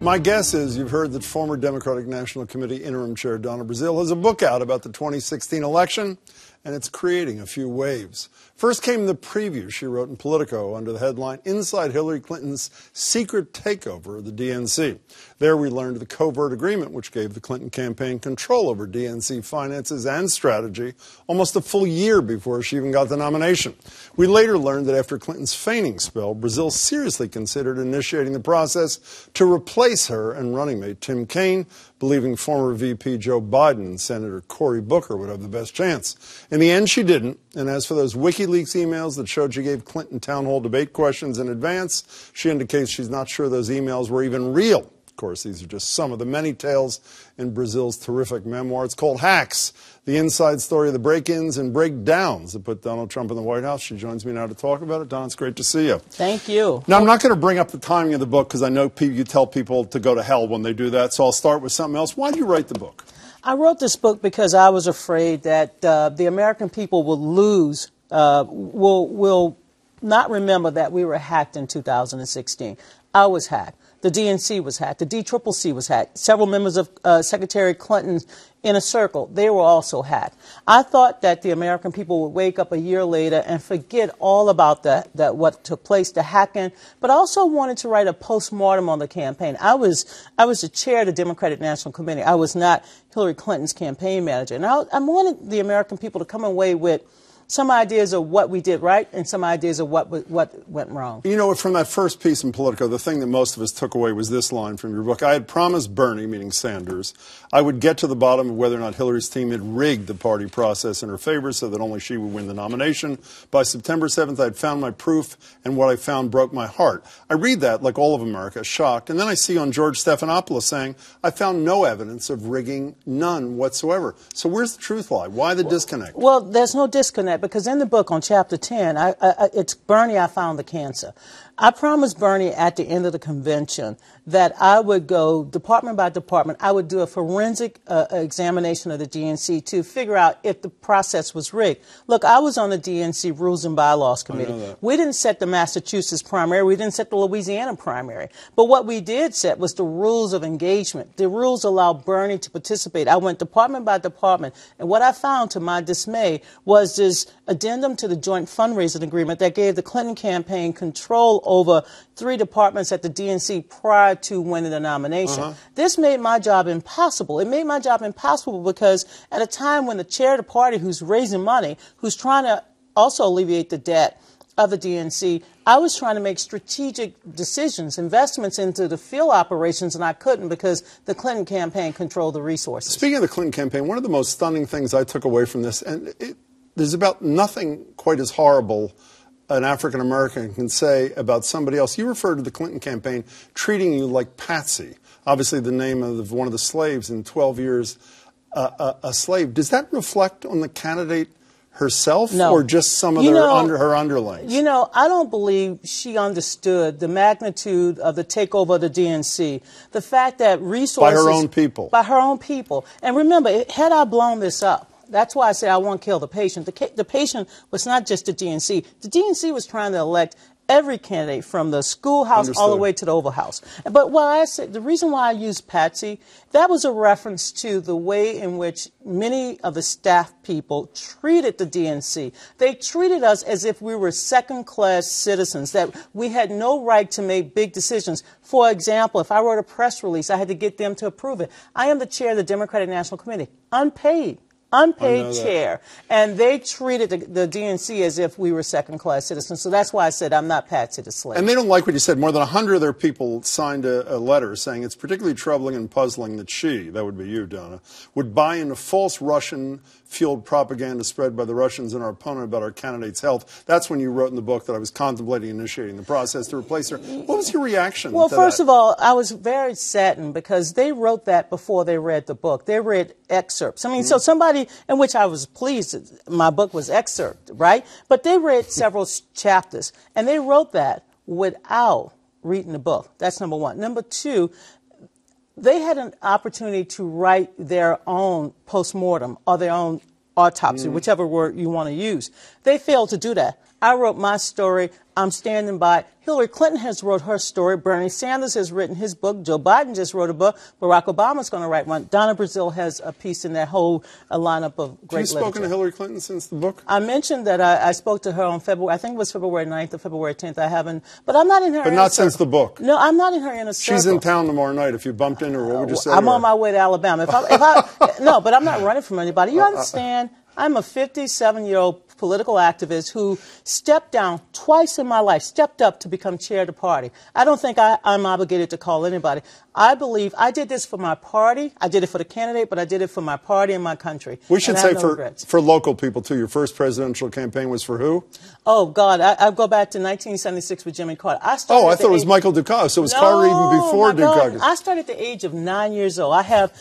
My guess is you've heard that former Democratic National Committee interim chair Donna Brazile has a book out about the 2016 election, and it's creating a few waves. First came the preview she wrote in Politico under the headline, Inside Hillary Clinton's Secret Takeover of the DNC. There we learned of the covert agreement which gave the Clinton campaign control over DNC finances and strategy almost a full year before she even got the nomination. We later learned that after Clinton's feigning spell, Brazile seriously considered initiating the process to replace her and running mate Tim Kaine, believing former VP Joe Biden and Senator Cory Booker would have the best chance. In the end, she didn't. And as for those WikiLeaks emails that showed she gave Clinton town hall debate questions in advance, she indicates she's not sure those emails were even real. Of course, these are just some of the many tales in Brazile's terrific memoir. It's called Hacks, the inside story of the break-ins and breakdowns that put Donald Trump in the White House. She joins me now to talk about it. Don, it's great to see you. Thank you. Now, I'm not going to bring up the timing of the book because I know you tell people to go to hell when they do that, so I'll start with something else. Why did you write the book? I wrote this book because I was afraid that the American people will lose, will not remember that we were hacked in 2016. I was hacked. The DNC was hacked. The DCCC was hacked. Several members of Secretary Clinton's inner circle, they were also hacked. I thought that the American people would wake up a year later and forget all about what took place, the hacking, but I also wanted to write a postmortem on the campaign. I was the chair of the Democratic National Committee. I was not Hillary Clinton's campaign manager. And I wanted the American people to come away with some ideas of what we did right and some ideas of what went wrong. You know, from that first piece in Politico, the thing that most of us took away was this line from your book. I had promised Bernie, meaning Sanders, I would get to the bottom of whether or not Hillary's team had rigged the party process in her favor so that only she would win the nomination. By September 7th, I had found my proof, and what I found broke my heart. I read that, like all of America, shocked, and then I see on George Stephanopoulos saying, I found no evidence of rigging, none whatsoever. So where's the truth lie? Why the disconnect? Well, there's no disconnect. Because in the book on chapter 10, it's Bernie, I found the cancer. I promised Bernie at the end of the convention that I would go department by department. I would do a forensic examination of the DNC to figure out if the process was rigged. Look, I was on the DNC Rules and Bylaws Committee. We didn't set the Massachusetts primary. We didn't set the Louisiana primary. But what we did set was the rules of engagement. The rules allow Bernie to participate. I went department by department. And what I found, to my dismay, was this addendum to the joint fundraising agreement that gave the Clinton campaign control over 3 departments at the DNC prior to winning the nomination. This made my job impossible. It made my job impossible because at a time when the chair of the party who's raising money, who's trying to also alleviate the debt of the DNC, I was trying to make strategic decisions, investments into the field operations, and I couldn't because the Clinton campaign controlled the resources. Speaking of the Clinton campaign, one of the most stunning things I took away from this, and there's about nothing quite as horrible an African American can say about somebody else. You referred to the Clinton campaign treating you like Patsy, obviously the name of one of the slaves in 12 years a slave. Does that reflect on the candidate herself, no, or just some of her underlings? You know, I don't believe she understood the magnitude of the takeover of the DNC. The fact that resources... By her own people. By her own people. And remember, had I blown this up, that's why I say I won't kill the patient. The patient was not just the DNC. The DNC was trying to elect every candidate from the schoolhouse all the way to the Oval House. But why I said, the reason why I used Patsy, that was a reference to the way in which many of the staff people treated the DNC. They treated us as if we were second-class citizens, that we had no right to make big decisions. For example, if I wrote a press release, I had to get them to approve it. I am the chair of the Democratic National Committee, unpaid chair, and they treated the DNC as if we were second-class citizens. So that's why I said I'm not Patsy the slave. And they don't like what you said. More than 100 of their people signed a letter saying it's particularly troubling and puzzling that she, that would be you, Donna, would buy into false Russian-fueled propaganda spread by the Russians and our opponent about our candidate's health. That's when you wrote in the book that I was contemplating initiating the process to replace her. What was your reaction to that? Well, first of all, I was very saddened because they wrote that before they read the book. They read excerpts. I mean, so somebody, in which I was pleased, my book was excerpt, right? But they read several chapters, and they wrote that without reading the book. That's number one. Number two, they had an opportunity to write their own postmortem or their own autopsy, whichever word you want to use. They failed to do that. I wrote my story. I'm standing by. Hillary Clinton has wrote her story. Bernie Sanders has written his book. Joe Biden just wrote a book. Barack Obama's going to write one. Donna Brazile has a piece in that whole lineup of great literature. Have you spoken to Hillary Clinton since the book? I mentioned that I spoke to her on February, I think it was February 9th or February 10th. I haven't, but I'm not in her But not since the book. No, I'm not in her inner circle. She's in town tomorrow night. If you bumped into her, what would you say? I'm on my way to Alabama. No, but I'm not running from anybody. You understand? I'm a 57-year-old political activist who stepped down twice in my life, stepped up to become chair of the party. I don't think I'm obligated to call anybody. I believe I did this for my party. I did it for the candidate, but I did it for my party and my country. We should say for local people, too, your first presidential campaign was for who? Oh, God, I go back to 1976 with Jimmy Carter. I thought it was Michael Dukakis. So it was Carter even before Dukakis. I started at the age of 9 years old. I have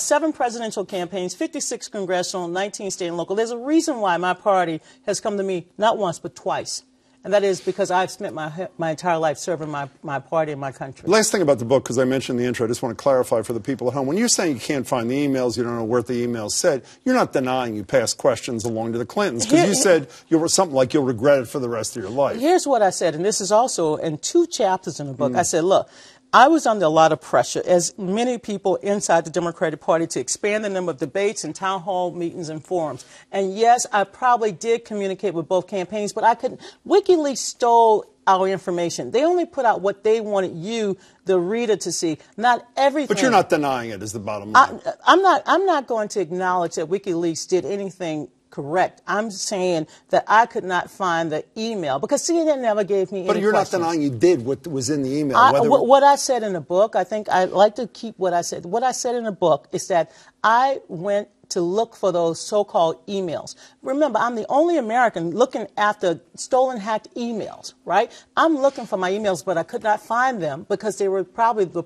7 presidential campaigns, 56 congressional, 19 state and local. There's a reason why my party has come to me not once but twice. And that is because I've spent my entire life serving my party and my country. Last thing about the book, because I mentioned in the intro, I just want to clarify for the people at home. When you're saying you can't find the emails, you don't know what the emails said, you're not denying you passed questions along to the Clintons. Because you said you were something like you'll regret it for the rest of your life. Here's what I said, and this is also in 2 chapters in the book. I said, look, I was under a lot of pressure, as many people inside the Democratic Party, to expand the number of debates and town hall meetings and forums. And yes, I probably did communicate with both campaigns, but I couldn't. WikiLeaks stole our information. They only put out what they wanted you, the reader, to see, not everything. But you're not denying it, is the bottom line. I'm not going to acknowledge that WikiLeaks did anything correct. I'm saying that I could not find the email because CNN never gave me any But you're questions. not denying you did what was in the email. What I said in the book, I think I like to keep what I said. What I said in the book is that I went to look for those so-called emails. Remember, I'm the only American looking after stolen, hacked emails, right? I'm looking for my emails, but I could not find them because they were probably the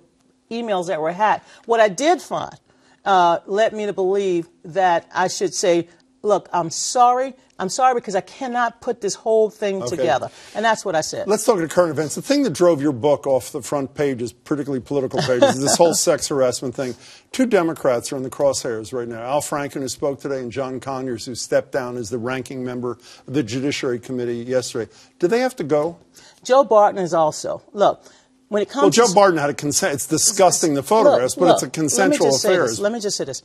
emails that were hacked. What I did find led me to believe that I should say, look, I'm sorry. I'm sorry because I cannot put this whole thing together. And that's what I said. Let's talk to current events. The thing that drove your book off the front pages, particularly political pages, is this whole sex harassment thing. 2 Democrats are in the crosshairs right now. Al Franken, who spoke today, and John Conyers, who stepped down as the ranking member of the Judiciary Committee yesterday. Do they have to go? Joe Barton is also. Look, when it comes to Joe Barton had a consent. It's disgusting, the photographs, but it's a consensual affair. Let me just say this.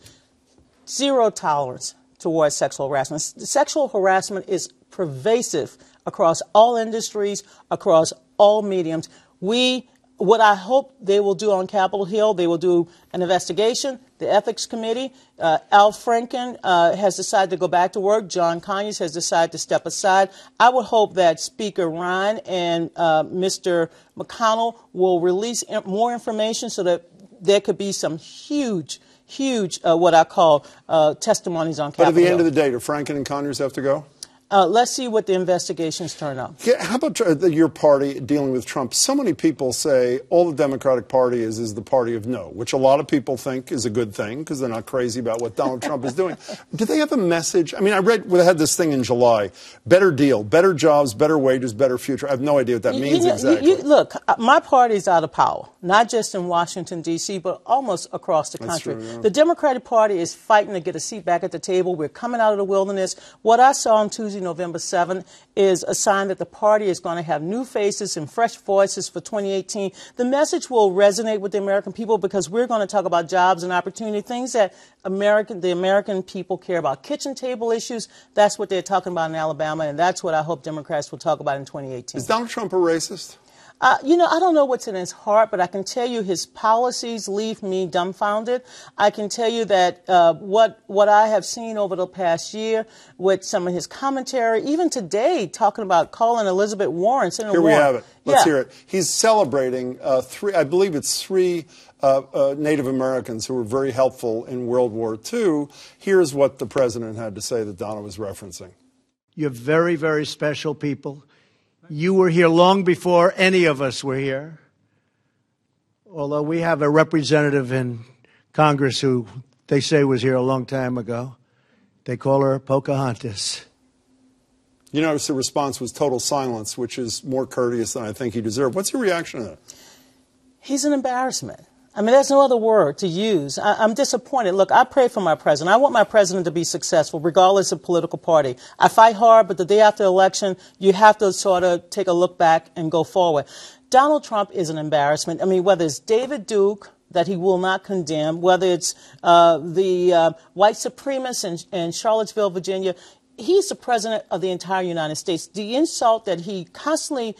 0 tolerance towards sexual harassment. Sexual harassment is pervasive across all industries, across all mediums. What I hope they will do on Capitol Hill, they will do an investigation. The Ethics Committee, Al Franken has decided to go back to work. John Conyers has decided to step aside. I would hope that Speaker Ryan and Mr. McConnell will release more information so that there could be some huge what I call testimonies on Capitol Hill. But at the end of the day, do Franken and Conyers have to go? Let's see what the investigations turn up. Yeah, how about your party dealing with Trump? So many people say all the Democratic Party is the party of no, which a lot of people think is a good thing because they're not crazy about what Donald Trump is doing. Do they have a message? I mean, I had this thing in July. Better deal, better jobs, better wages, better future. I have no idea what that means exactly. Look, my party is out of power, not just in Washington, D.C., but almost across the country. That's true, yeah. The Democratic Party is fighting to get a seat back at the table. We're coming out of the wilderness. What I saw on Tuesday, November 7th, is a sign that the party is going to have new faces and fresh voices for 2018. The message will resonate with the American people because we're going to talk about jobs and opportunity, things that the American people care about. Kitchen table issues, that's what they're talking about in Alabama, and that's what I hope Democrats will talk about in 2018. Is Donald Trump a racist? I don't know what's in his heart, but I can tell you his policies leave me dumbfounded. I can tell you that what I have seen over the past year with some of his commentary, even today, talking about calling Elizabeth Warren, Senator Warren. Here we have it. Let's hear it. He's celebrating I believe it's three Native Americans who were very helpful in World War II. Here's what the president had to say that Donna was referencing. You're very, very special people. You were here long before any of us were here. Although we have a representative in Congress who they say was here a long time ago. They call her Pocahontas. You notice the response was total silence, which is more courteous than I think he deserved. What's your reaction to that? He's an embarrassment. I mean, there's no other word to use. I'm disappointed. Look, I pray for my president. I want my president to be successful, regardless of political party. I fight hard, but the day after the election, you have to sort of take a look back and go forward. Donald Trump is an embarrassment. I mean, whether it's David Duke, that he will not condemn, whether it's the white supremacists in Charlottesville, Virginia, he's the president of the entire United States. The insult that he constantly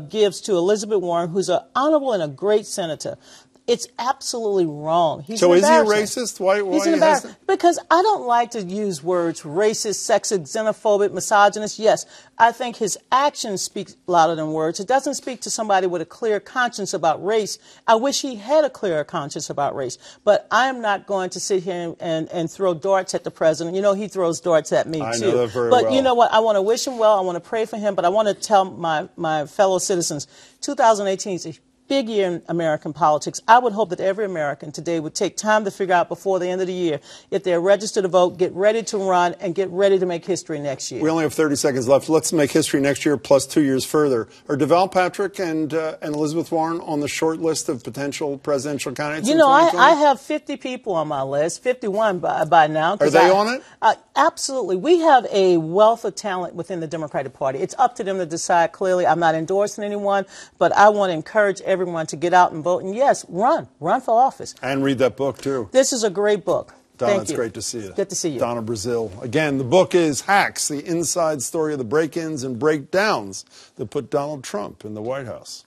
gives to Elizabeth Warren, who's an honorable and a great senator, it's absolutely wrong. So is he a racist? Why He's an embarrassment. Because I don't like to use words racist, sexist, xenophobic, misogynist. Yes, I think his actions speak louder than words. It doesn't speak to somebody with a clear conscience about race. I wish he had a clearer conscience about race. But I am not going to sit here and throw darts at the president. You know, he throws darts at me, too. I know that very well. But you know what? I want to wish him well. I want to pray for him. But I want to tell my fellow citizens, 2018 is a big year in American politics. I would hope that every American today would take time to figure out before the end of the year if they're registered to vote, get ready to run, and get ready to make history next year. We only have 30 seconds left. Let's make history next year plus 2 years further. Are Deval Patrick and Elizabeth Warren on the short list of potential presidential candidates? You know, I have 50 people on my list, 51 by now. Are they on it? Absolutely. We have a wealth of talent within the Democratic Party. It's up to them to decide clearly. I'm not endorsing anyone, but I want to encourage everyone to get out and vote. And yes, run for office. And read that book, too. This is a great book. Donna, it's great to see you. Good to see you. Donna Brazile. Again, the book is Hacks, the inside story of the break-ins and breakdowns that put Donald Trump in the White House.